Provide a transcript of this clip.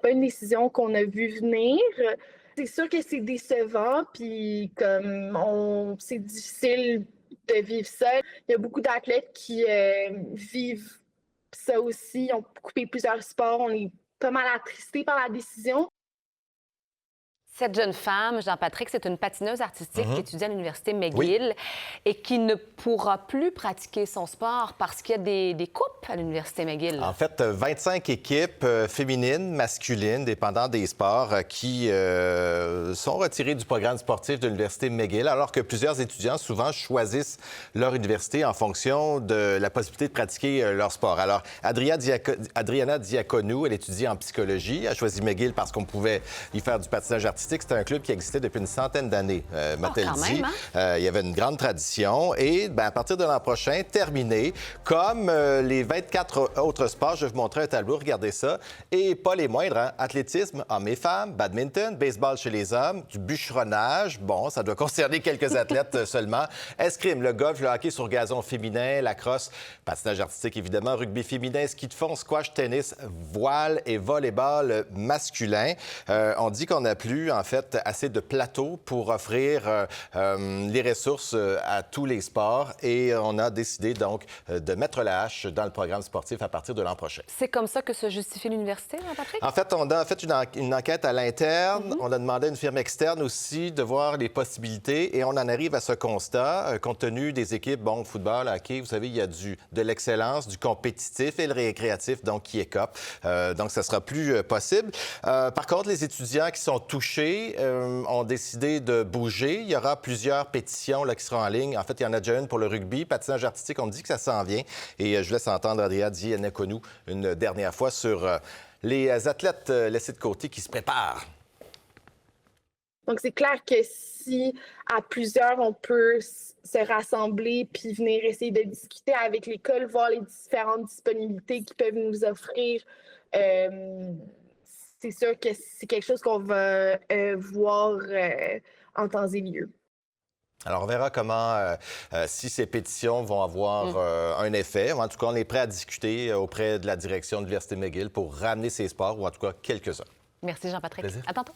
pas une décision qu'on a vu venir. C'est sûr que c'est décevant, puis c'est difficile de vivre ça. Il y a beaucoup d'athlètes qui vivent ça aussi. Ils ont coupé plusieurs sports. On est pas mal attristés par la décision. Cette jeune femme, Jean-Patrick, c'est une patineuse artistique qui étudie à l'Université Oui. McGill et qui ne pourra plus pratiquer son sport parce qu'il y a des coupes à l'Université McGill. En fait, 25 équipes féminines, masculines, dépendant des sports, qui sont retirées du programme sportif de l'Université McGill, alors que plusieurs étudiants, souvent, choisissent leur université en fonction de la possibilité de pratiquer leur sport. Alors, Adriana Diaconou, elle étudie en psychologie, elle a choisi McGill parce qu'on pouvait y faire du patinage artistique. C'était un club qui existait depuis une centaine d'années, m'a-t-elle dit. Il y avait une grande tradition. Et à partir de l'an prochain, terminé, comme les 24 autres sports, je vais vous montrer un tableau, regardez ça. Et pas les moindres, hein? Athlétisme, hommes et femmes, badminton, baseball chez les hommes, du bûcheronnage, bon, ça doit concerner quelques athlètes seulement, escrime, le golf, le hockey sur gazon féminin, la crosse, patinage artistique évidemment, rugby féminin, ski de fond, squash, tennis, voile et volleyball masculin. On dit qu'on n'a plus en fait assez de plateaux pour offrir les ressources à tous les sports et on a décidé donc de mettre la hache dans le programme sportif à partir de l'an prochain. C'est comme ça que se justifie l'université, Jean-Patrick? En fait, on a fait une enquête à l'interne. On a demandé à une firme externe aussi de voir les possibilités et on en arrive à ce constat, compte tenu des équipes, bon, football, hockey, vous savez, il y a de l'excellence, du compétitif et le récréatif, donc qui est COP. Donc, ça sera plus possible. Par contre, les étudiants qui sont touchés ont décidé de bouger. Il y aura plusieurs pétitions là, qui seront en ligne. En fait, il y en a déjà une pour le rugby. Patinage artistique, on me dit que ça s'en vient. Et je vous laisse entendre Adriana Diaconou une dernière fois sur les athlètes laissés de côté qui se préparent. Donc, c'est clair que si à plusieurs, on peut se rassembler puis venir essayer de discuter avec l'école, voir les différentes disponibilités qu'ils peuvent nous offrir, c'est sûr que c'est quelque chose qu'on va voir en temps et lieu. Alors, on verra comment, si ces pétitions vont avoir un effet. En tout cas, on est prêt à discuter auprès de la direction de l'Université McGill pour ramener ces sports, ou en tout cas quelques-uns. Merci, Jean-Patrick. Plaisir. À tantôt.